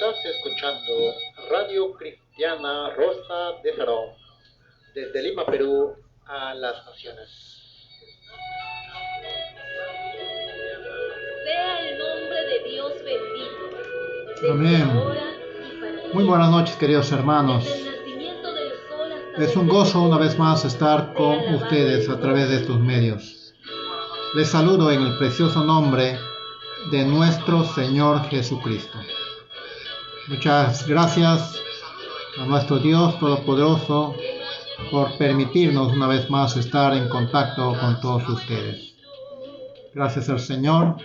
Estás escuchando Radio Cristiana Rosa de Sarón, desde Lima, Perú, a las naciones. Sea el nombre de Dios bendito. Amén. Muy buenas noches, queridos hermanos. Es un gozo una vez más estar con ustedes a través de estos medios. Les saludo en el precioso nombre de nuestro Señor Jesucristo. Muchas gracias a nuestro Dios Todopoderoso por permitirnos una vez más estar en contacto con todos ustedes. Gracias al Señor.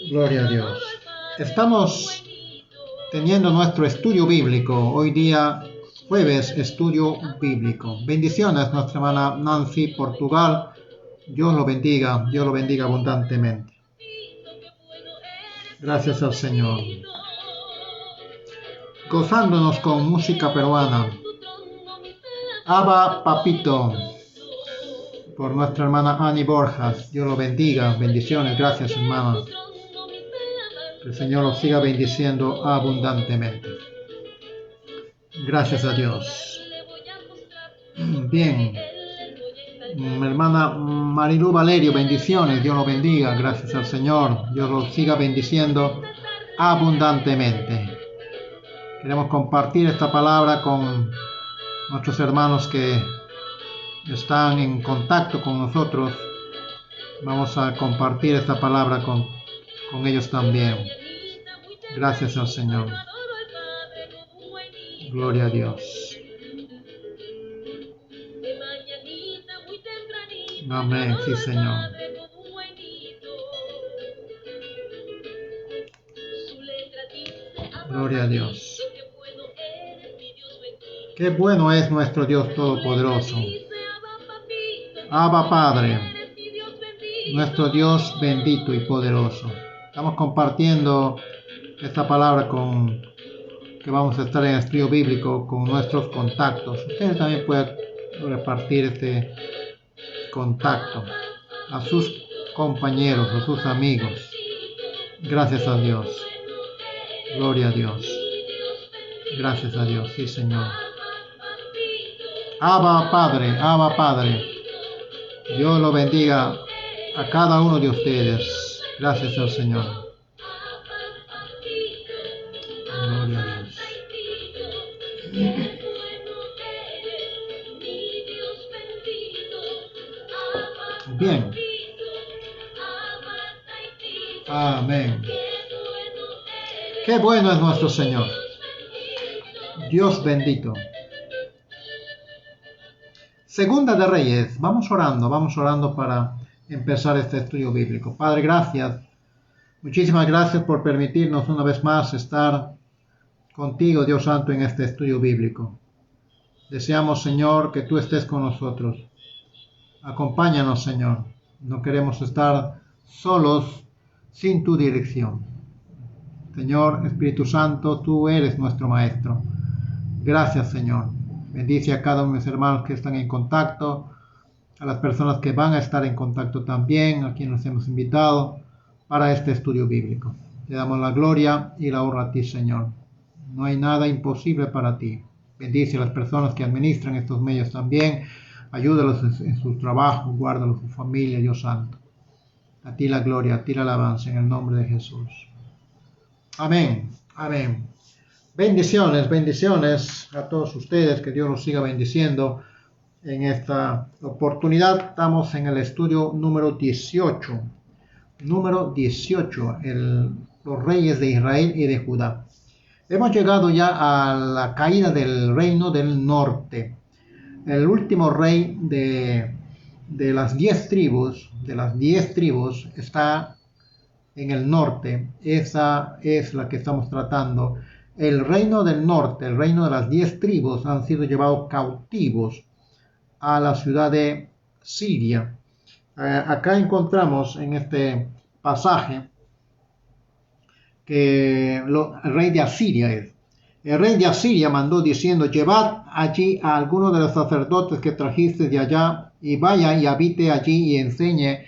Gloria a Dios. Estamos teniendo nuestro estudio bíblico. Hoy día, jueves, estudio bíblico. Bendiciones, nuestra hermana Nancy, Portugal. Dios lo bendiga abundantemente. Gracias al Señor. Gozándonos con música peruana. Abba Papito, por nuestra hermana Ani Borjas. Dios lo bendiga. Bendiciones. Gracias, hermana. Que el Señor los siga bendiciendo abundantemente. Gracias a Dios. Bien. Mi hermana Marilu Valerio, bendiciones. Dios lo bendiga. Gracias al Señor. Dios los siga bendiciendo abundantemente. Queremos compartir esta palabra con nuestros hermanos que están en contacto con nosotros. Vamos a compartir esta palabra con ellos también. Gracias al Señor. Gloria a Dios. Amén, sí, Señor. Gloria a Dios. Qué bueno es nuestro Dios Todopoderoso. Abba Padre, nuestro Dios bendito y poderoso. Estamos compartiendo esta palabra que vamos a estar en el estudio bíblico con nuestros contactos. Ustedes también pueden repartir este contacto a sus compañeros, a sus amigos. Gracias a Dios. Gloria a Dios. Gracias a Dios, sí, Señor. Abba Padre. Dios lo bendiga a cada uno de ustedes. Gracias al Señor. Gloria a Dios. Bien. Amén. Qué bueno es nuestro Señor. Dios bendito. Segunda de Reyes. Vamos orando para empezar este estudio bíblico. Padre, gracias. Muchísimas gracias por permitirnos una vez más estar contigo, Dios Santo, en este estudio bíblico. Deseamos, Señor, que tú estés con nosotros. Acompáñanos, Señor. No queremos estar solos sin tu dirección. Señor, Espíritu Santo, tú eres nuestro Maestro. Gracias, Señor. Bendice a cada uno de mis hermanos que están en contacto, a las personas que van a estar en contacto también, a quienes nos hemos invitado para este estudio bíblico. Te damos la gloria y la honra a ti, Señor. No hay nada imposible para ti. Bendice a las personas que administran estos medios también. Ayúdalos en su trabajo, guárdalos en su familia, Dios Santo. A ti la gloria, a ti la alabanza, en el nombre de Jesús. Amén. Amén. Bendiciones a todos ustedes. Que Dios los siga bendiciendo. En esta oportunidad estamos en el estudio número 18. Número 18, los reyes de Israel y de Judá. Hemos llegado ya a la caída del reino del norte. El último rey de las 10 tribus, está en el norte. Esa es la que estamos tratando. El reino del norte, el reino de las 10 tribus, han sido llevados cautivos a la ciudad de Siria. Acá encontramos en este pasaje que el rey de Asiria es. El rey de Asiria mandó diciendo: llevad allí a alguno de los sacerdotes que trajiste de allá, y vaya y habite allí y enseñe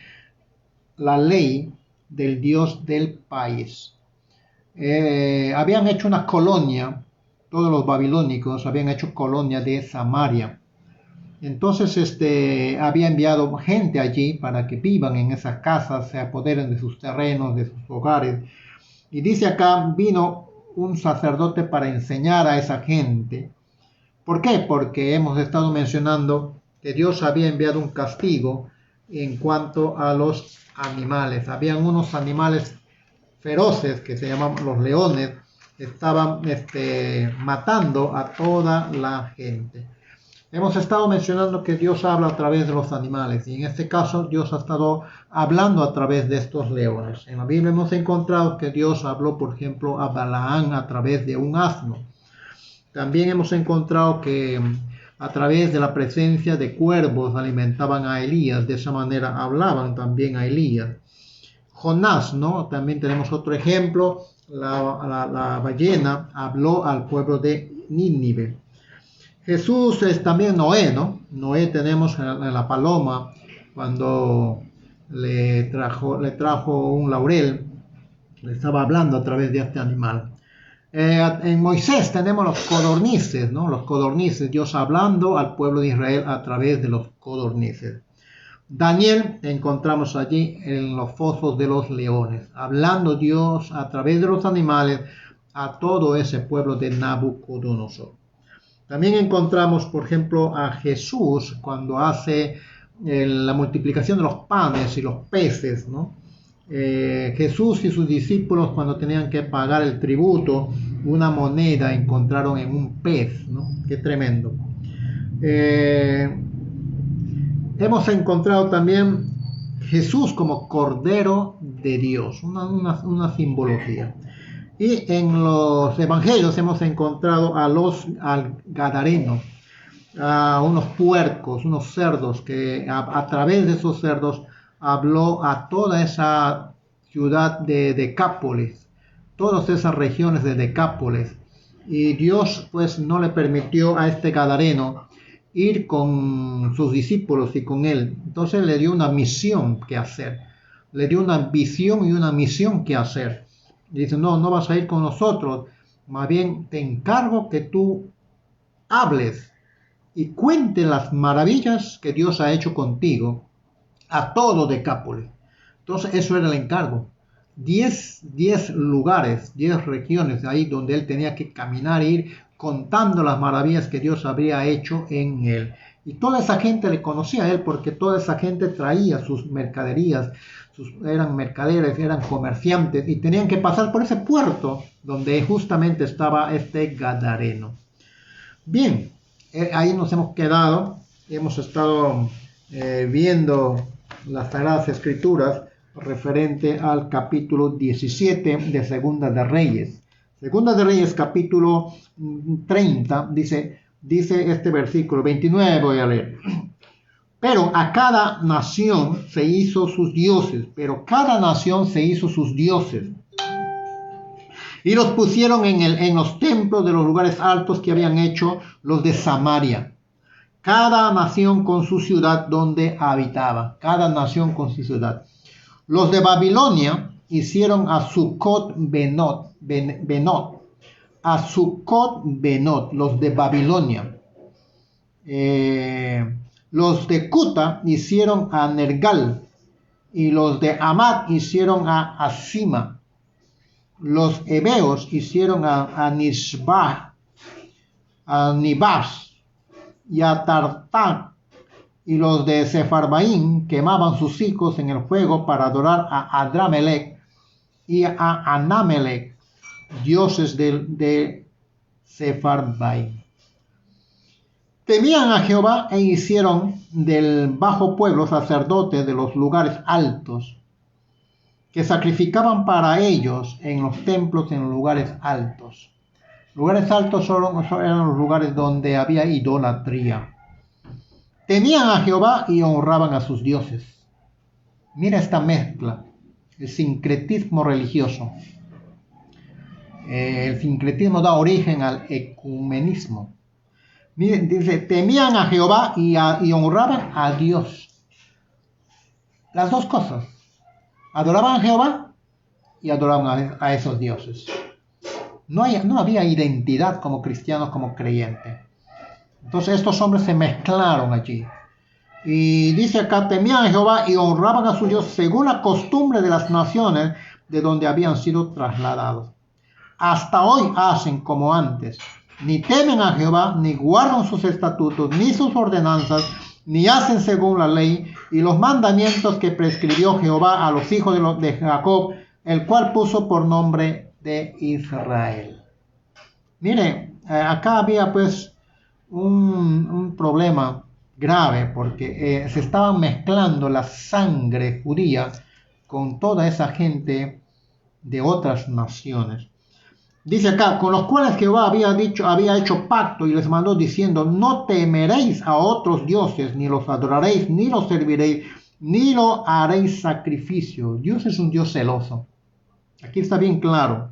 la ley del Dios del país. habían hecho una colonia, todos los babilónicos habían hecho colonia de Samaria. Entonces había enviado gente allí para que vivan en esas casas, se apoderen de sus terrenos, de sus hogares. Y dice acá, vino un sacerdote para enseñar a esa gente. ¿Por qué? Porque hemos estado mencionando que Dios había enviado un castigo en cuanto a los animales. Habían unos animales feroces que se llaman los leones, estaban matando a toda la gente. Hemos estado mencionando que Dios habla a través de los animales y en este caso Dios ha estado hablando a través de estos leones. En la Biblia hemos encontrado que Dios habló, por ejemplo, a Balaán a través de un asno. También hemos encontrado que a través de la presencia de cuervos alimentaban a Elías, de esa manera hablaban también a Elías. Jonás, ¿no? También tenemos otro ejemplo, la ballena habló al pueblo de Nínive. Jesús es también Noé, ¿no? Noé tenemos en la paloma, cuando le trajo un laurel, le estaba hablando a través de este animal. En Moisés tenemos los codornices, ¿no? Los codornices, Dios hablando al pueblo de Israel a través de los codornices. Daniel encontramos allí en los fosos de los leones, hablando Dios a través de los animales a todo ese pueblo de Nabucodonosor. También encontramos, por ejemplo, a Jesús cuando hace la multiplicación de los panes y los peces, ¿no? Jesús y sus discípulos, cuando tenían que pagar el tributo, una moneda encontraron en un pez, ¿no? Qué tremendo. Hemos encontrado también Jesús como Cordero de Dios, una simbología. Y en los evangelios hemos encontrado al Gadareno, a unos puercos, unos cerdos, que a través de esos cerdos habló a toda esa ciudad de Decápolis, todas esas regiones de Decápolis. Y Dios pues no le permitió a este Gadareno ir con sus discípulos y con él. Entonces le dio una misión que hacer, le dio una visión y una misión que hacer. Y dice, no vas a ir con nosotros, más bien te encargo que tú hables y cuentes las maravillas que Dios ha hecho contigo a todo Decápolis. Entonces eso era el encargo. 10 lugares, 10 regiones ahí donde él tenía que caminar e ir contando las maravillas que Dios habría hecho en él. Y toda esa gente le conocía a él porque toda esa gente traía sus mercaderías, eran mercaderes, eran comerciantes y tenían que pasar por ese puerto donde justamente estaba este Gadareno. Bien, ahí nos hemos quedado, hemos estado viendo las Sagradas Escrituras referente al capítulo 17 de Segunda de Reyes. Segunda de Reyes, capítulo 30, dice este versículo 29, voy a leer. Pero a cada nación se hizo sus dioses, y los pusieron en los templos de los lugares altos que habían hecho los de Samaria. Cada nación con su ciudad donde habitaba, cada nación con su ciudad. Los de Babilonia hicieron a Sucot Benot, los de Babilonia. Los de Cuta hicieron a Nergal, y los de Amad hicieron a Asima. Los hebeos hicieron a Nibas y a Tartán, y los de Sefarbaín quemaban sus hijos en el fuego para adorar a Adramelech y a Anamelech, dioses de Sefarbaín. Temían a Jehová e hicieron del bajo pueblo sacerdotes de los lugares altos, que sacrificaban para ellos en los templos en los lugares altos. Lugares altos eran los lugares donde había idolatría. Temían a Jehová y honraban a sus dioses. Mira esta mezcla, el sincretismo religioso. El sincretismo da origen al ecumenismo. Miren, dice, temían a Jehová y honraban a Dios. Las dos cosas. Adoraban a Jehová y adoraban a esos dioses. no había identidad como cristianos, como creyentes. Entonces estos hombres se mezclaron allí. Y dice acá, temían a Jehová y honraban a su Dios según la costumbre de las naciones de donde habían sido trasladados. Hasta hoy hacen como antes. Ni temen a Jehová, ni guardan sus estatutos, ni sus ordenanzas, ni hacen según la ley y los mandamientos que prescribió Jehová a los hijos de Jacob, el cual puso por nombre de Israel. Mire, acá había pues un problema grave porque se estaban mezclando la sangre judía con toda esa gente de otras naciones. Dice acá, con los cuales Jehová había hecho pacto y les mandó diciendo, no temeréis a otros dioses, ni los adoraréis, ni los serviréis, ni lo haréis sacrificio. Dios es un Dios celoso. Aquí está bien claro.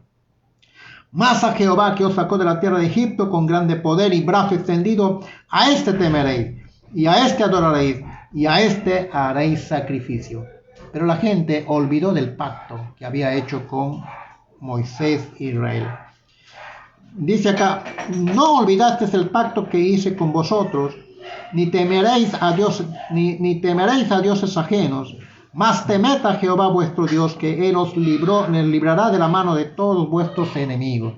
Mas a Jehová que os sacó de la tierra de Egipto con grande poder y brazo extendido, a este temeréis, y a este adoraréis, y a este haréis sacrificio. Pero la gente olvidó del pacto que había hecho con Moisés e Israel. Dice acá, no olvidasteis el pacto que hice con vosotros, ni temeréis a Dios, ni temeréis a dioses ajenos, mas temed a Jehová vuestro Dios, que Él os librará de la mano de todos vuestros enemigos.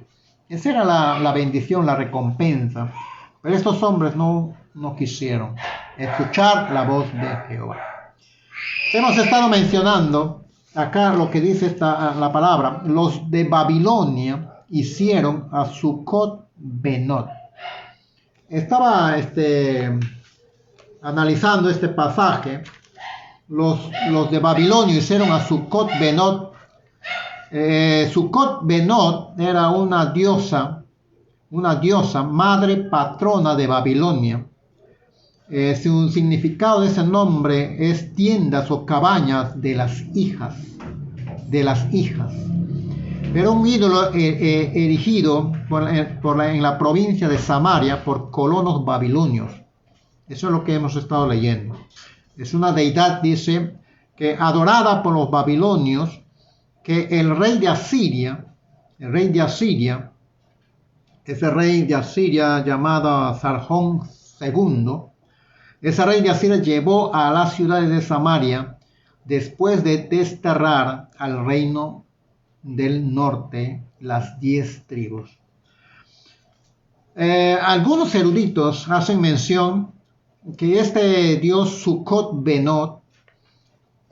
Esa era la bendición, la recompensa. Pero estos hombres no quisieron escuchar la voz de Jehová. Hemos estado mencionando acá lo que dice la palabra. Los de Babilonia hicieron a Sucot Benot. Estaba analizando este pasaje. Los de Babilonia hicieron a Sucot Benot. Sucot Benot era una diosa, madre patrona de Babilonia. Su significado de ese nombre es tiendas o cabañas de las hijas. Era un ídolo erigido en la provincia de Samaria por colonos babilonios. Eso es lo que hemos estado leyendo. Es una deidad, dice, que adorada por los babilonios, que el rey de Asiria, ese rey de Asiria llamado Sargón II, ese rey de Asiria llevó a las ciudades de Samaria después de desterrar al reino del norte, las 10 tribus. Algunos eruditos hacen mención que este dios Sucot Benot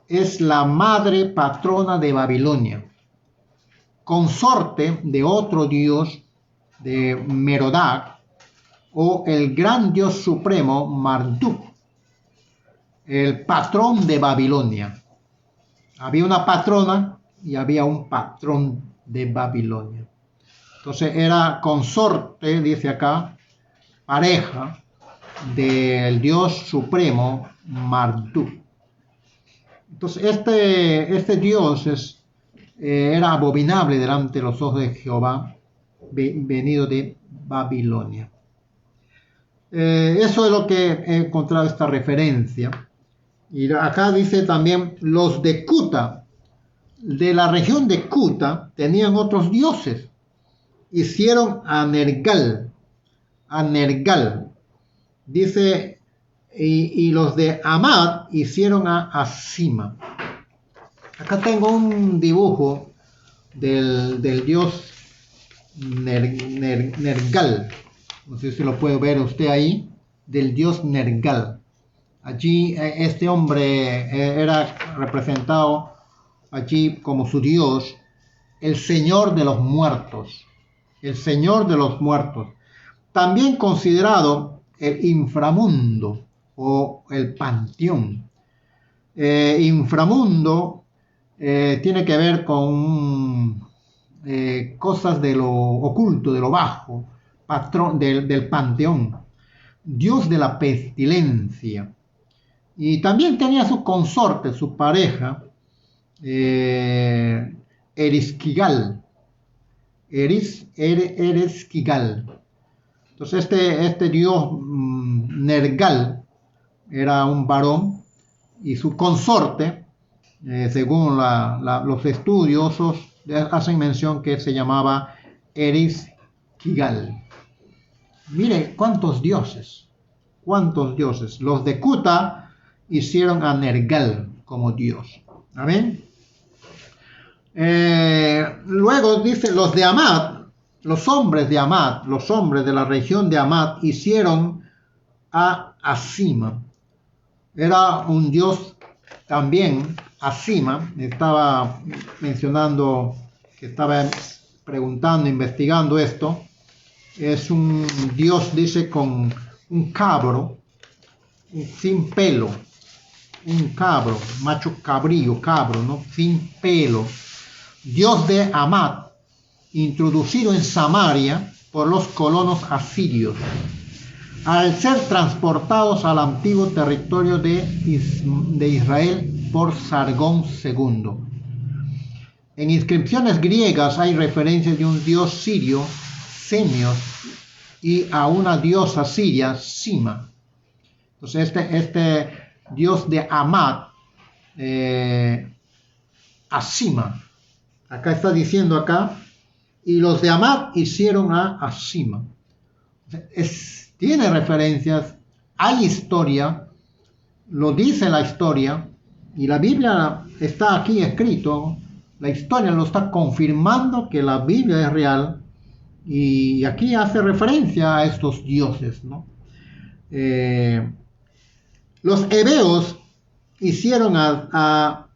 es la madre patrona de Babilonia, consorte de otro dios de Merodach, o el gran dios supremo Marduk, el patrón de Babilonia. Había una patrona y había un patrón de Babilonia. Entonces era consorte, dice acá, pareja del dios supremo Marduk. Entonces este dios era abominable delante de los ojos de Jehová, venido de Babilonia. Eso es lo que he encontrado esta referencia. Y acá dice también los de Cuta, de la región de Cuta, tenían otros dioses. Hicieron a Nergal. Dice, y los de Amad hicieron a Asima. Acá tengo un dibujo del dios Nergal. No sé si lo puede ver usted ahí, del dios Nergal. Allí este hombre era representado allí como su dios, el Señor de los muertos. El Señor de los muertos. También considerado el inframundo o el panteón. Inframundo tiene que ver con cosas de lo oculto, de lo bajo, patrón del panteón, dios de la pestilencia. Y también tenía su consorte, su pareja, Erisquigal. Erisquigal. Entonces este dios Nergal era un varón y su consorte, según los estudiosos, hacen mención que se llamaba Eris Kigal. Mire cuántos dioses. Los de Kuta hicieron a Nergal como dios. Amén. Luego dice los de Amad, los hombres de Amad, los hombres de la región de Amad hicieron a Asima. Era un dios también, Asima. Estaba mencionando que estaba preguntando, investigando esto. Es un dios, dice, con un cabro, sin pelo, un cabro, macho cabrío, cabro, ¿no? Sin pelo. Dios de Amad, introducido en Samaria por los colonos asirios, al ser transportados al antiguo territorio de Israel por Sargón II. En inscripciones griegas hay referencias de un dios sirio, Semios, y a una diosa siria, Sima. Entonces este dios de Amad, Asima, acá está diciendo acá, y los de Amad hicieron a Asima. Tiene referencias, hay historia, lo dice la historia, y la Biblia está aquí escrito, la historia lo está confirmando que la Biblia es real, y aquí hace referencia a estos dioses, ¿no? Los hebeos hicieron a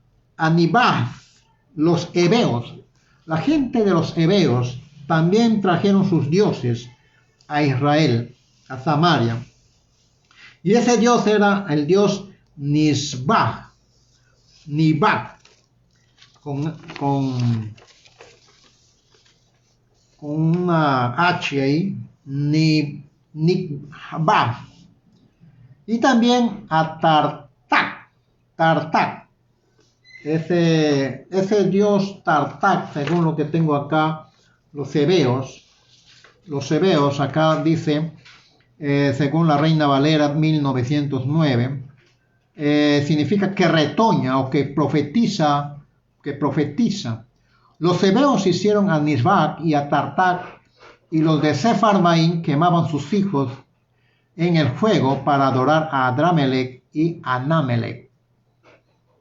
Nibah, los hebeos. La gente de los hebeos también trajeron sus dioses a Israel, a Samaria. Y ese dios era el dios Nibah, con una H ahí, Nibah. Y también a Tartak. Ese dios Tartak, según lo que tengo acá, los hebeos acá dice, según la Reina Valera 1909, significa que retoña o que profetiza. Los hebeos hicieron a Nibah y a Tartak, y los de Sepharvaim quemaban sus hijos en el fuego para adorar a Adramelech y Anamelech,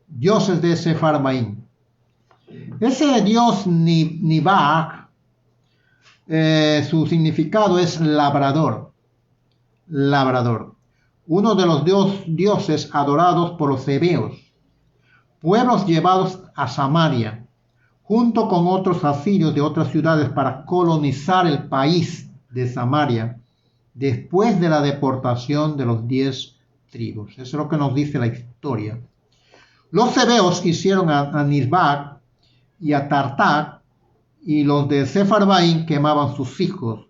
dioses de Sepharvaim. Ese dios Nibah, su significado es labrador, uno de los dioses adorados por los hebeos, pueblos llevados a Samaria, junto con otros asirios de otras ciudades para colonizar el país de Samaria, después de la deportación de los 10 tribus. Eso es lo que nos dice la historia. Los hebeos hicieron a Nibah y a Tartak, y los de Sepharvaim quemaban sus hijos.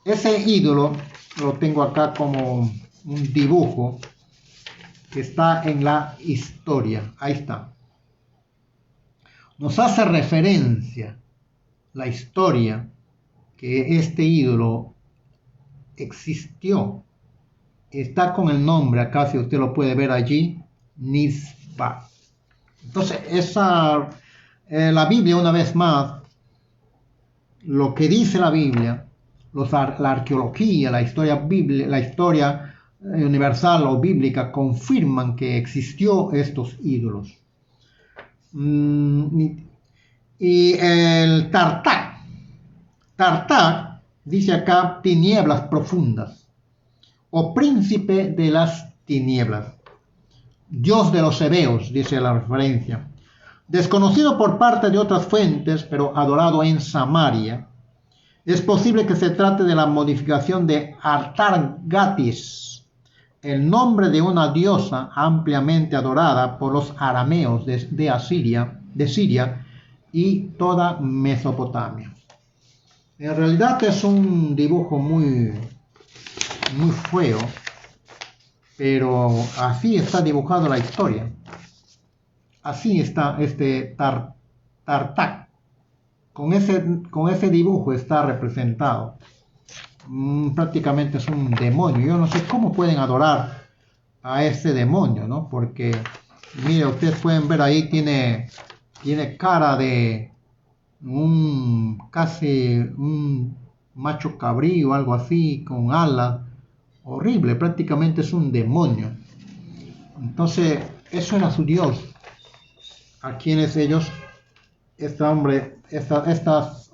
Ese ídolo lo tengo acá como un dibujo que está en la historia. Ahí está. Nos hace referencia la historia que este ídolo existió. Está con el nombre acá, si usted lo puede ver allí, Nibah. Entonces, la Biblia, una vez más, lo que dice la Biblia, la arqueología, la historia universal o bíblica confirman que existió estos ídolos. Y el Tartak dice acá tinieblas profundas o príncipe de las tinieblas, dios de los hebeos, dice la referencia, desconocido por parte de otras fuentes pero adorado en Samaria. Es posible que se trate de la modificación de Atargatis, el nombre de una diosa ampliamente adorada por los arameos de Siria y toda Mesopotamia. En realidad es un dibujo muy feo, pero así está dibujada la historia. Así está este Tartak. Con ese dibujo está representado. Prácticamente es un demonio. Yo no sé cómo pueden adorar a ese demonio, ¿no? Porque, mire, ustedes pueden ver ahí, tiene cara de casi un macho cabrío, algo así, con alas, horrible, prácticamente es un demonio. Entonces, eso era su Dios, a quienes ellos, estas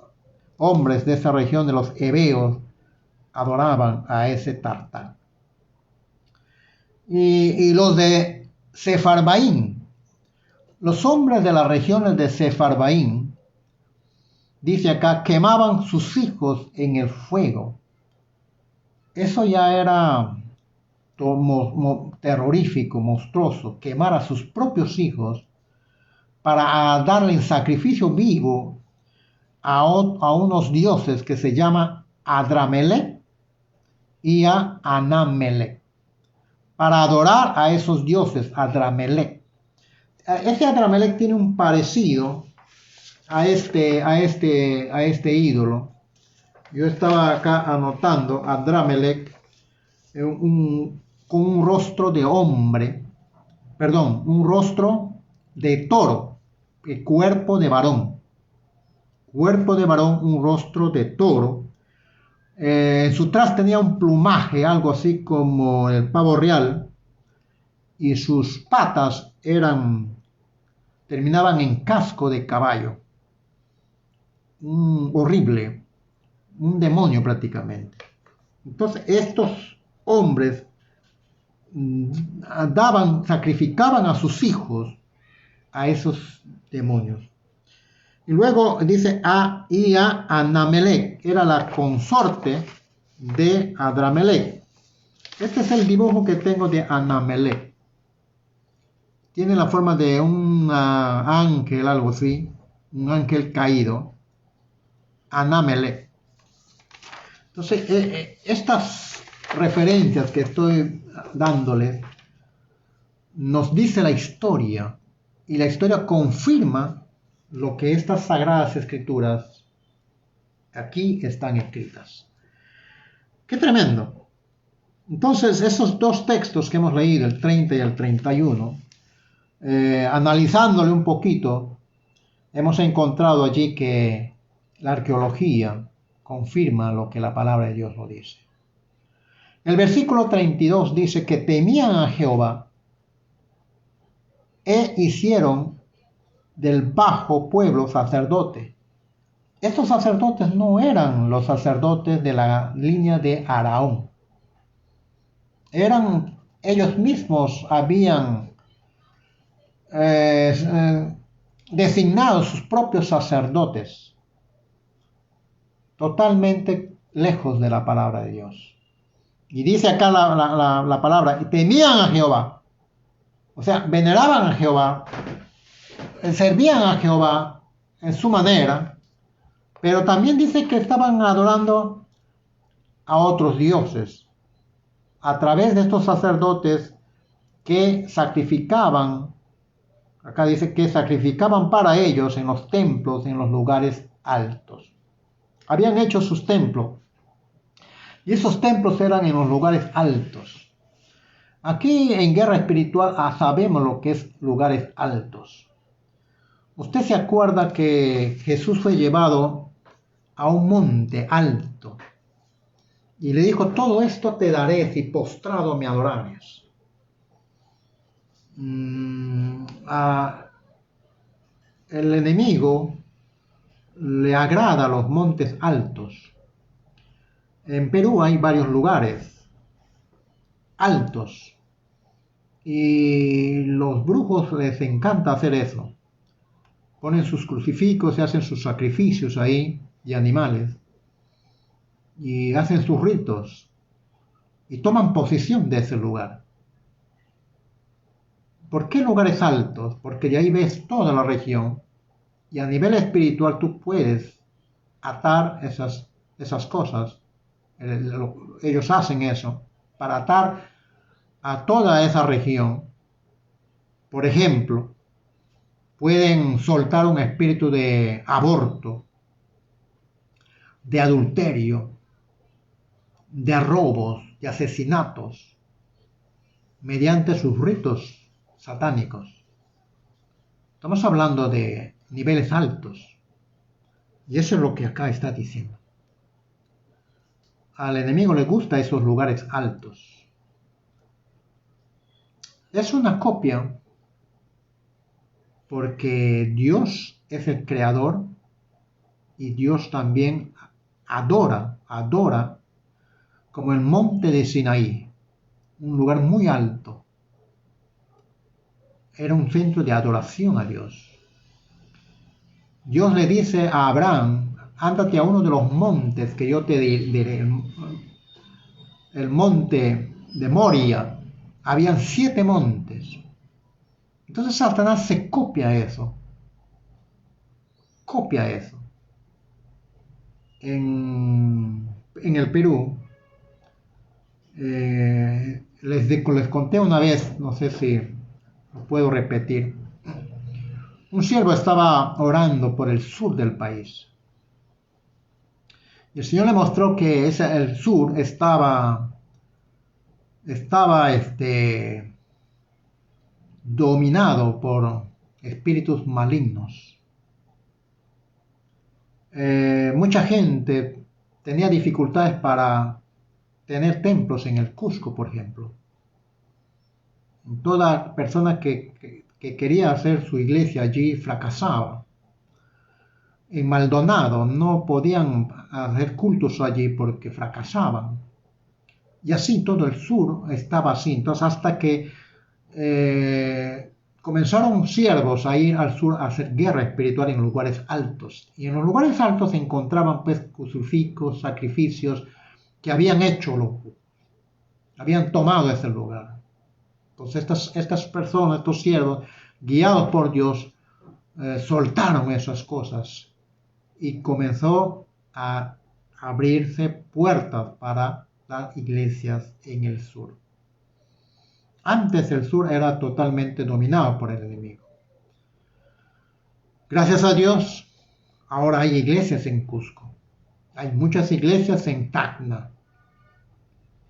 hombres de esa región de los heveos, adoraban a ese Tartán. Y los de Sefarbaín, los hombres de las regiones de Sefarbaín, dice acá, quemaban sus hijos en el fuego. Eso ya era terrorífico, monstruoso, quemar a sus propios hijos para darle en sacrificio vivo a unos dioses que se llaman Adramelech y a Anamelech, para adorar a esos dioses, Adramelech. Ese Adramelech tiene un parecido a este ídolo. Yo estaba acá anotando Adramelech con un rostro de hombre, perdón, un rostro de toro, el cuerpo de varón, un rostro de toro. En su tras tenía un plumaje, algo así como el pavo real, y sus patas terminaban en casco de caballo. Horrible, un demonio prácticamente. Entonces estos hombres sacrificaban a sus hijos a esos demonios. Y luego dice Anamelech, era la consorte de Adramelech. Este es el dibujo que tengo de Anamelech. Tiene la forma de un ángel, algo así, un ángel caído. Anamelech. Entonces, estas referencias que estoy dándoles nos dice la historia, y la historia confirma lo que estas sagradas escrituras aquí están escritas. ¡Qué tremendo! Entonces, esos dos textos que hemos leído, el 30 y el 31, analizándole un poquito, hemos encontrado allí que la arqueología confirma lo que la palabra de Dios lo dice. El versículo 32 dice que temían a Jehová e hicieron del bajo pueblo sacerdote. Estos sacerdotes no eran los sacerdotes de la línea de Aarón. Ellos mismos habían designado sus propios sacerdotes, totalmente lejos de la palabra de Dios. Y dice acá la palabra, y temían a Jehová. O sea, veneraban a Jehová, servían a Jehová en su manera, pero también dice que estaban adorando a otros dioses a través de estos sacerdotes que sacrificaban. Acá dice que sacrificaban para ellos en los templos, en los lugares altos. Habían hecho sus templos, y esos templos eran en los lugares altos. Aquí en Guerra Espiritual sabemos lo que es lugares altos. Usted se acuerda que Jesús fue llevado a un monte alto y le dijo, todo esto te daré si postrado me adorares. El enemigo le agrada los montes altos. En Perú hay varios lugares altos y los brujos les encanta hacer eso. Ponen sus crucifijos y hacen sus sacrificios ahí de animales y hacen sus ritos y toman posesión de ese lugar. ¿Por qué lugares altos? Porque de ahí ves toda la región y a nivel espiritual tú puedes atar esas cosas. Ellos hacen eso para atar a toda esa región. Por ejemplo, pueden soltar un espíritu de aborto, de adulterio, de robos, de asesinatos, mediante sus ritos satánicos. Estamos hablando de niveles altos. Y eso es lo que acá está diciendo. Al enemigo le gustan esos lugares altos. Es una copia porque Dios es el creador y Dios también adora como el monte de Sinaí, un lugar muy alto. Era un centro de adoración a Dios. Dios le dice a Abraham, ándate a uno de los montes que yo te diré. El monte de Moria. Habían 7 montes. Entonces Satanás se copia eso. En el Perú, les conté una vez, no sé si lo puedo repetir. Un siervo estaba orando por el sur del país. Y el Señor le mostró que el sur estaba dominado por espíritus malignos. Mucha gente tenía dificultades para tener templos en el Cusco, por ejemplo. Toda persona que quería hacer su iglesia allí fracasaba. En Maldonado no podían hacer cultos allí porque fracasaban. Y así todo el sur estaba así. Entonces hasta que comenzaron siervos a ir al sur a hacer guerra espiritual en lugares altos. Y en los lugares altos se encontraban pues crucifijos, sacrificios que habían hecho, habían tomado ese lugar. Entonces estas personas, estos siervos, guiados por Dios, soltaron esas cosas y comenzó a abrirse puertas para las iglesias en el sur. Antes el sur era totalmente dominado por el enemigo. Gracias a Dios, ahora hay iglesias en Cusco. Hay muchas iglesias en Tacna,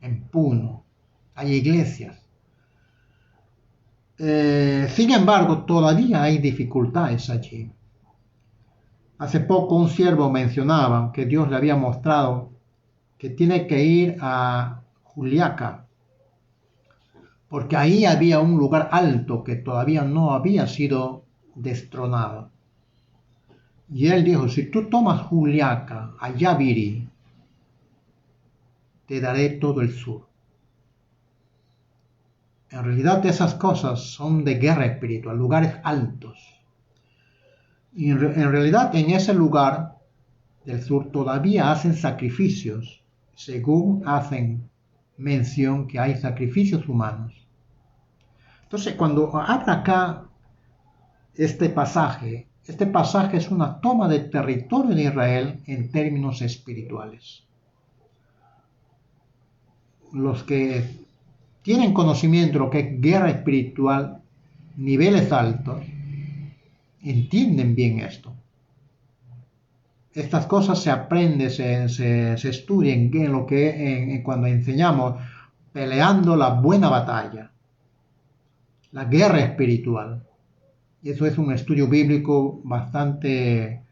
en Puno. Hay iglesias. Sin embargo, todavía hay dificultades allí. Hace poco un siervo mencionaba que Dios le había mostrado que tiene que ir a Juliaca, porque ahí había un lugar alto que todavía no había sido destronado. Y él dijo, si tú tomas Juliaca, Ayaviri, te daré todo el sur. En realidad esas cosas son de guerra espiritual, lugares altos. Y en realidad en ese lugar del sur todavía hacen sacrificios, según hacen mención que hay sacrificios humanos. Entonces cuando habla acá este pasaje es una toma de territorio de Israel en términos espirituales. Los que tienen conocimiento de lo que es guerra espiritual, niveles altos, entienden bien esto. Estas cosas se aprenden, se estudian en lo que cuando enseñamos peleando la buena batalla, la guerra espiritual. Y eso es un estudio bíblico bastante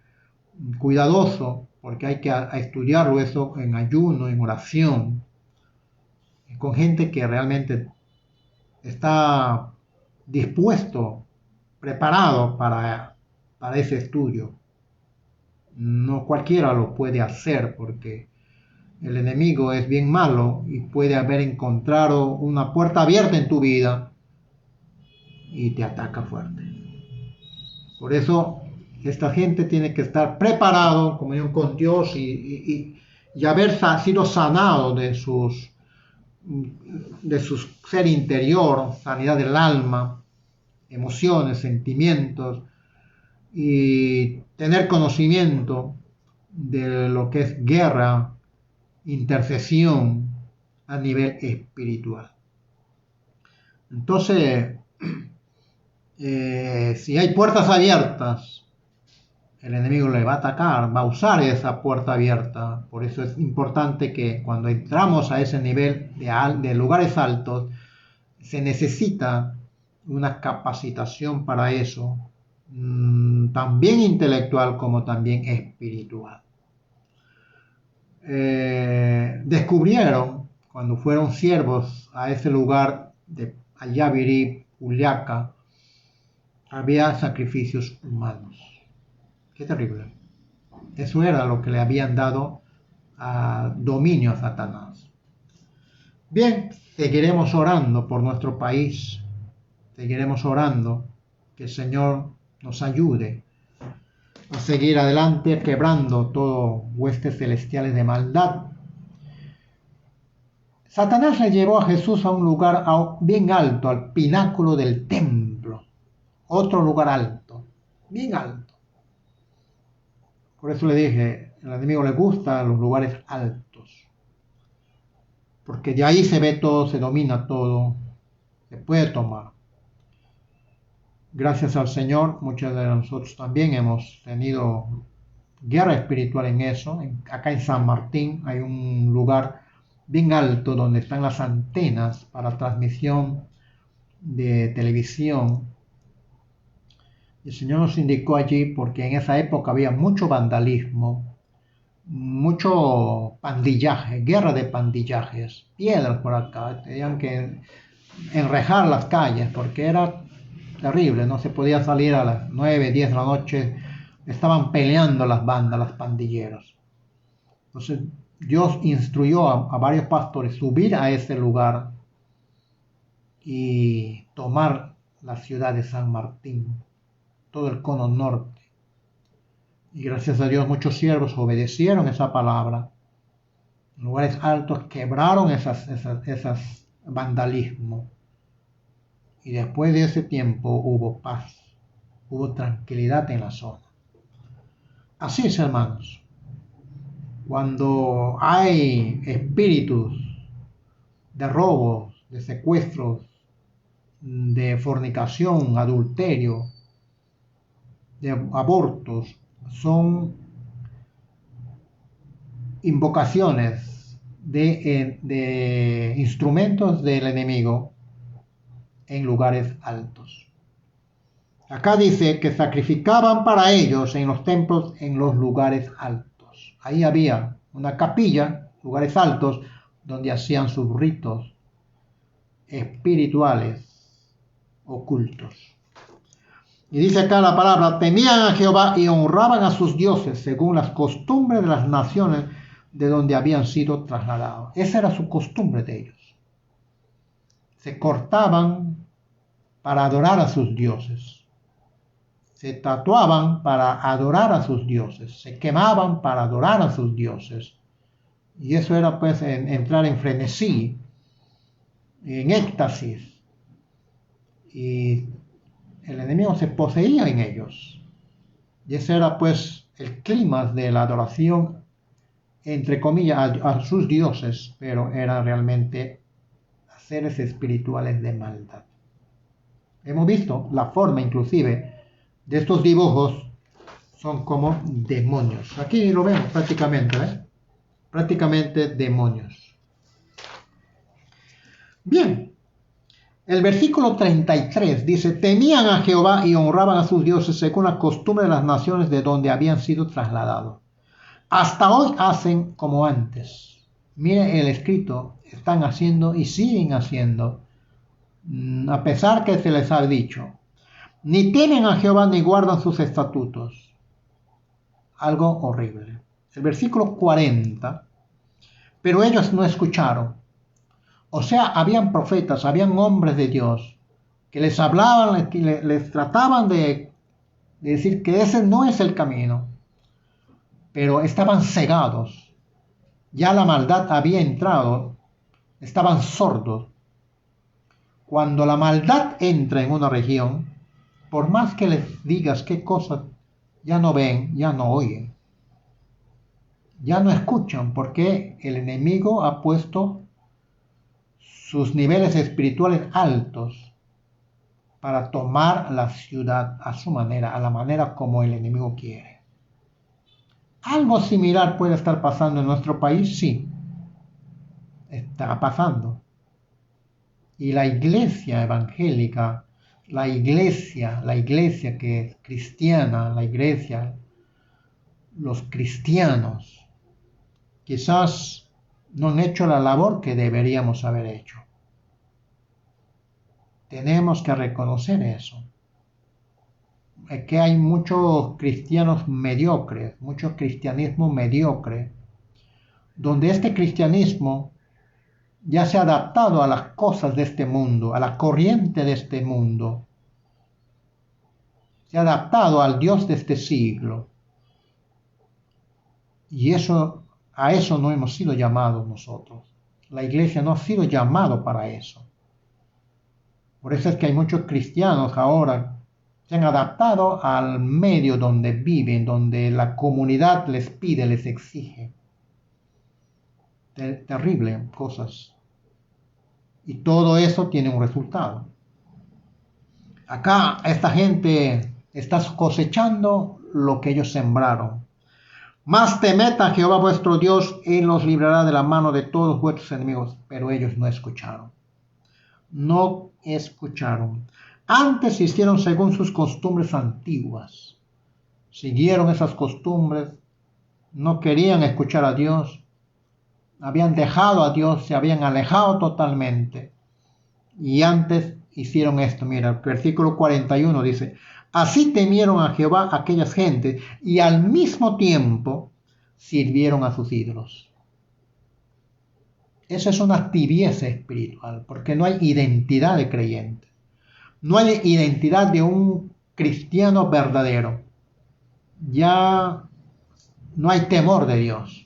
cuidadoso, porque hay que estudiarlo eso en ayuno, en oración, con gente que realmente está dispuesto, preparado para ese estudio. No cualquiera lo puede hacer porque el enemigo es bien malo y puede haber encontrado una puerta abierta en tu vida y te ataca fuerte. Por eso esta gente tiene que estar preparado en comunión con Dios y haber sido sanado de su ser interior, sanidad del alma, emociones, sentimientos, y tener conocimiento de lo que es guerra, intercesión a nivel espiritual. Entonces, si hay puertas abiertas, el enemigo le va a atacar, va a usar esa puerta abierta. Por eso es importante que cuando entramos a ese nivel de lugares altos, se necesita una capacitación para eso, también intelectual como también espiritual. Descubrieron, cuando fueron siervos a ese lugar de Ayavirí, Uliaca, había sacrificios humanos. Qué terrible. Eso era lo que le habían dado dominio a Satanás. Bien, seguiremos orando por nuestro país. Seguiremos orando que el Señor nos ayude a seguir adelante, quebrando todo huestes celestiales de maldad. Satanás le llevó a Jesús a un lugar bien alto, al pináculo del templo. Otro lugar alto, bien alto. Por eso le dije, al enemigo le gustan los lugares altos. Porque de ahí se ve todo, se domina todo, se puede tomar. Gracias al Señor, muchos de nosotros también hemos tenido guerra espiritual en eso. Acá en San Martín hay un lugar bien alto donde están las antenas para transmisión de televisión. El Señor nos indicó allí porque en esa época había mucho vandalismo, mucho pandillaje, guerra de pandillajes, piedras por acá, tenían que enrejar las calles porque era terrible, no se podía salir a las 9, 10 de la noche, estaban peleando las bandas, los pandilleros. Entonces Dios instruyó a varios pastores subir a ese lugar y tomar la ciudad de San Martín, todo el cono norte. Y gracias a Dios muchos siervos obedecieron esa palabra. En lugares altos quebraron esas vandalismo. Y después de ese tiempo hubo paz, hubo tranquilidad en la zona. Así es, hermanos. Cuando hay espíritus de robos, de secuestros, de fornicación, adulterio, de abortos, son invocaciones de instrumentos del enemigo en lugares altos. Acá dice que sacrificaban para ellos en los templos en los lugares altos. Ahí había una capilla, lugares altos, donde hacían sus ritos espirituales ocultos. Y dice acá la palabra, temían a Jehová y honraban a sus dioses según las costumbres de las naciones de donde habían sido trasladados. Esa era su costumbre de ellos. Se cortaban para adorar a sus dioses. Se tatuaban para adorar a sus dioses. Se quemaban para adorar a sus dioses. Y eso era pues entrar en frenesí, en éxtasis. Y el enemigo se poseía en ellos. Y ese era pues el clima de la adoración, entre comillas, a sus dioses, pero era realmente seres espirituales de maldad. Hemos visto la forma inclusive de estos dibujos, son como demonios. Aquí lo vemos prácticamente, prácticamente demonios. Bien, el versículo 33 dice, temían a Jehová y honraban a sus dioses según la costumbre de las naciones de donde habían sido trasladados. Hasta hoy hacen como antes. Mire el escrito, están haciendo y siguen haciendo, a pesar que se les ha dicho, ni temen a Jehová ni guardan sus estatutos. Algo horrible. El versículo 40, pero ellos no escucharon. O sea, habían profetas, habían hombres de Dios que les hablaban, que les trataban de decir que ese no es el camino, pero estaban cegados. Ya la maldad había entrado, estaban sordos. Cuando la maldad entra en una región, por más que les digas qué cosas, ya no ven, ya no oyen, ya no escuchan, porque el enemigo ha puesto sus niveles espirituales altos para tomar la ciudad a su manera, a la manera como el enemigo quiere. ¿Algo similar puede estar pasando en nuestro país? Sí, está pasando. Y la iglesia evangélica la iglesia que es cristiana, la iglesia, los cristianos, quizás no han hecho la labor que deberíamos haber hecho. Tenemos que reconocer eso. Es que hay muchos cristianos mediocres, mucho cristianismo mediocre, donde este cristianismo ya se ha adaptado a las cosas de este mundo, a la corriente de este mundo. Se ha adaptado al Dios de este siglo. Y a eso no hemos sido llamados nosotros. La iglesia no ha sido llamado para eso. Por eso es que hay muchos cristianos ahora que se han adaptado al medio donde viven, donde la comunidad les pide, les exige. Terrible cosas. Y todo eso tiene un resultado. Acá esta gente está cosechando lo que ellos sembraron. Mas temed a Jehová vuestro Dios, Él los librará de la mano de todos vuestros enemigos. Pero ellos no escucharon. No escucharon. Antes hicieron según sus costumbres antiguas. Siguieron esas costumbres. No querían escuchar a Dios. Habían dejado a Dios, se habían alejado totalmente. Y antes hicieron esto. Mira, el versículo 41 dice: así temieron a Jehová aquellas gentes y al mismo tiempo sirvieron a sus ídolos. Esa es una tibieza espiritual, porque no hay identidad de creyente. No hay identidad de un cristiano verdadero. Ya no hay temor de Dios.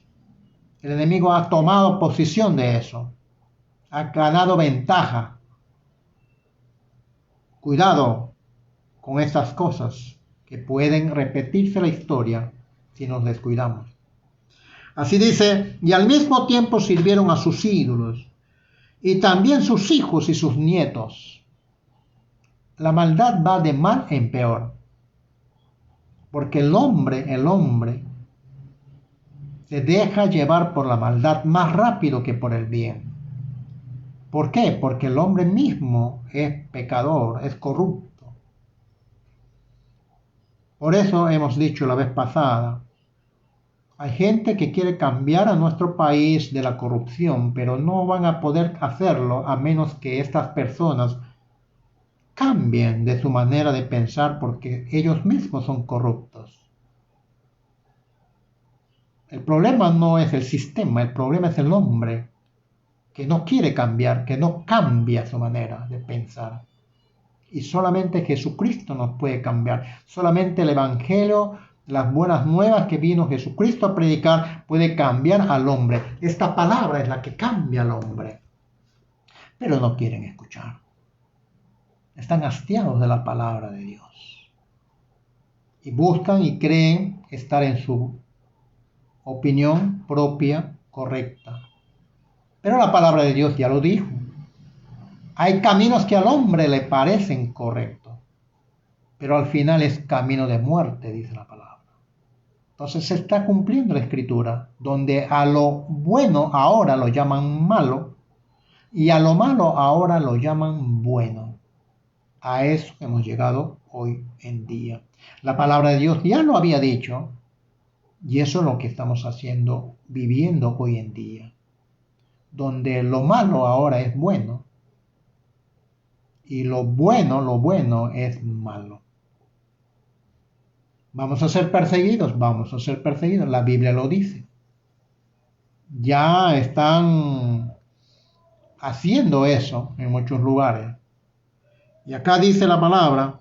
El enemigo ha tomado posición de eso. Ha ganado ventaja. Cuidado con estas cosas que pueden repetirse la historia si nos descuidamos. Así dice: y al mismo tiempo sirvieron a sus ídolos, y también sus hijos y sus nietos. La maldad va de mal en peor, porque el hombre se deja llevar por la maldad más rápido que por el bien. ¿Por qué? Porque el hombre mismo es pecador, es corrupto. Por eso hemos dicho la vez pasada, hay gente que quiere cambiar a nuestro país de la corrupción, pero no van a poder hacerlo a menos que estas personas cambien de su manera de pensar, porque ellos mismos son corruptos. El problema no es el sistema, el problema es el hombre que no quiere cambiar, que no cambia su manera de pensar. Y solamente Jesucristo nos puede cambiar. Solamente el Evangelio, las buenas nuevas que vino Jesucristo a predicar, puede cambiar al hombre. Esta palabra es la que cambia al hombre. Pero no quieren escuchar. Están hastiados de la palabra de Dios. Y buscan y creen estar en su opinión propia, correcta. Pero la palabra de Dios ya lo dijo. Hay caminos que al hombre le parecen correctos, pero al final es camino de muerte, dice la palabra. Entonces se está cumpliendo la escritura, donde a lo bueno ahora lo llaman malo, y a lo malo ahora lo llaman bueno. A eso hemos llegado hoy en día. La palabra de Dios ya lo había dicho, y eso es lo que estamos haciendo, viviendo hoy en día, donde lo malo ahora es bueno, y lo bueno es malo. ¿Vamos a ser perseguidos? Vamos a ser perseguidos. La Biblia lo dice. Ya están haciendo eso en muchos lugares. Y acá dice la palabra,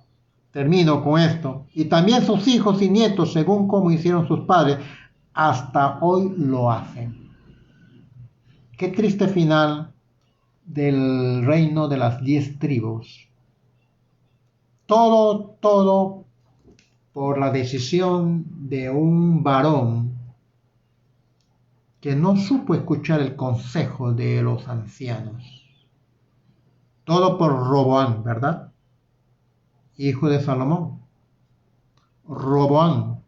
termino con esto, y también sus hijos y nietos, según como hicieron sus padres, hasta hoy lo hacen. Qué triste final del reino de las 10 tribus. Todo por la decisión de un varón que no supo escuchar el consejo de los ancianos. Todo por Roboam, ¿verdad? Hijo de Salomón. Roboam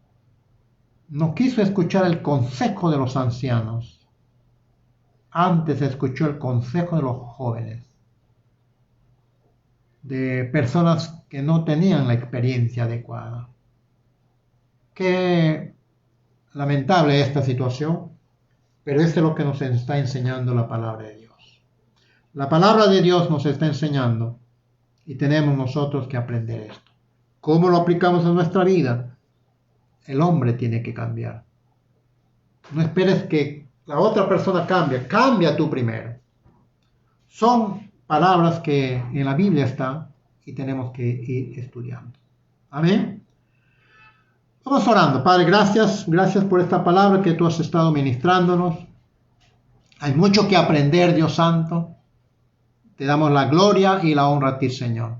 no quiso escuchar el consejo de los ancianos. Antes escuchó el consejo de los jóvenes. de personas que no tenían la experiencia adecuada. Qué lamentable esta situación, pero esto es lo que nos está enseñando la palabra de Dios. La palabra de Dios nos está enseñando y tenemos nosotros que aprender esto. ¿Cómo lo aplicamos en nuestra vida? El hombre tiene que cambiar. No esperes que la otra persona cambie, cambia tú primero. Son palabras que en la Biblia están y tenemos que ir estudiando. Amén. Vamos orando. Padre, gracias por esta palabra que tú has estado ministrándonos. Hay mucho que aprender, Dios Santo. Te damos la gloria y la honra a ti, Señor.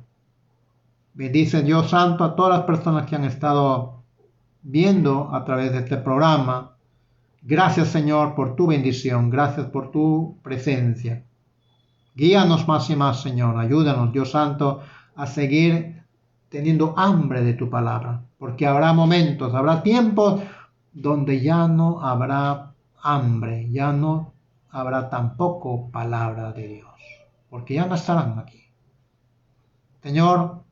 Bendice, Dios Santo, a todas las personas que han estado viendo a través de este programa. Gracias, Señor, por tu bendición. Gracias por tu presencia. Guíanos más y más, Señor. Ayúdanos, Dios Santo, a seguir teniendo hambre de tu palabra. Porque habrá momentos, habrá tiempos donde ya no habrá hambre, ya no habrá tampoco palabra de Dios. Porque ya no estarán aquí. Señor,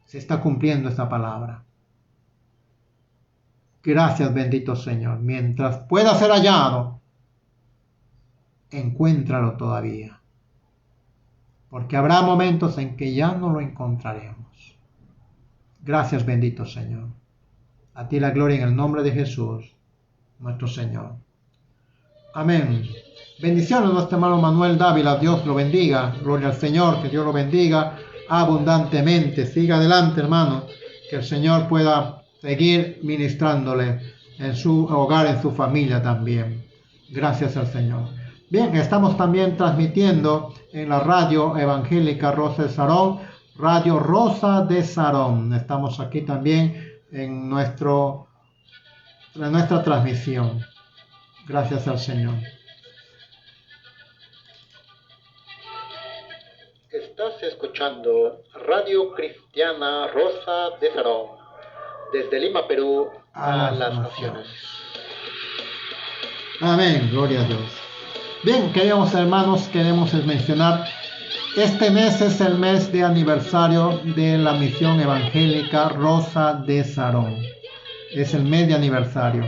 se está cumpliendo esta palabra. Gracias, bendito Señor. Mientras pueda ser hallado, encuéntralo todavía. Porque habrá momentos en que ya no lo encontraremos. Gracias, bendito Señor. A ti la gloria en el nombre de Jesús, nuestro Señor. Amén. Bendiciones a nuestro hermano Manuel Dávila. Dios lo bendiga. Gloria al Señor. Que Dios lo bendiga abundantemente. Siga adelante, hermano. Que el Señor pueda seguir ministrándole en su hogar, en su familia también. Gracias al Señor. Bien, estamos también transmitiendo en la radio evangélica Rosa de Sarón, Radio Rosa de Sarón. Estamos aquí también en nuestra transmisión. Gracias al Señor. Estás escuchando Radio Cristiana Rosa de Sarón, desde Lima, Perú, a las naciones. Amén, gloria a Dios. Bien, queridos hermanos, queremos mencionar, este mes es el mes de aniversario de la misión evangélica Rosa de Sarón. Es el mes de aniversario.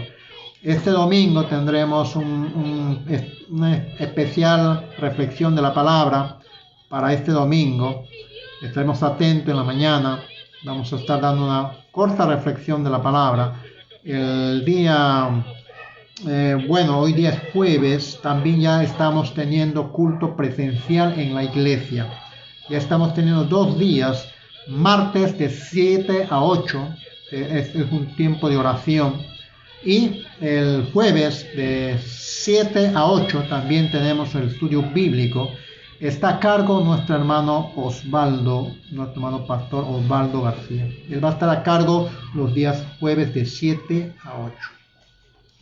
Este domingo tendremos una especial reflexión de la palabra para este domingo. Estaremos atentos en la mañana. Vamos a estar dando una corta reflexión de la palabra. El día, hoy día es jueves, también ya estamos teniendo culto presencial en la iglesia. Ya estamos teniendo 2 días, martes de 7 a 8, es un tiempo de oración. Y el jueves de 7 a 8 también tenemos el estudio bíblico. Está a cargo nuestro hermano Osvaldo, nuestro hermano pastor Osvaldo García. Él va a estar a cargo los días jueves de 7 a 8.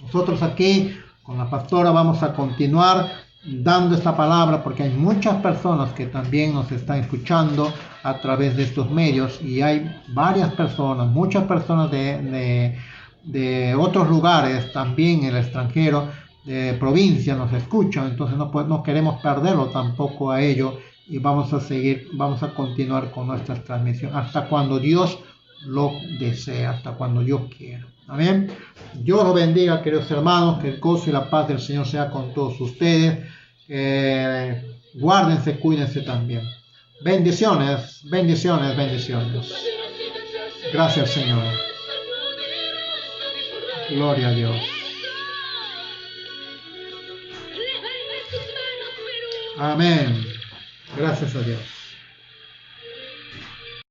Nosotros aquí con la pastora vamos a continuar dando esta palabra porque hay muchas personas que también nos están escuchando a través de estos medios y hay varias personas, muchas personas de otros lugares, también en el extranjero, de provincia nos escuchan, entonces no queremos perderlo tampoco a ello y vamos a continuar con nuestras transmisiones hasta cuando Dios lo desea, hasta cuando Dios quiera. Amén. Dios los bendiga, queridos hermanos, que el gozo y la paz del Señor sea con todos ustedes. Guárdense, cuídense también. Bendiciones, bendiciones, bendiciones. Gracias, Señor. Gloria a Dios. Amén. Gracias a Dios.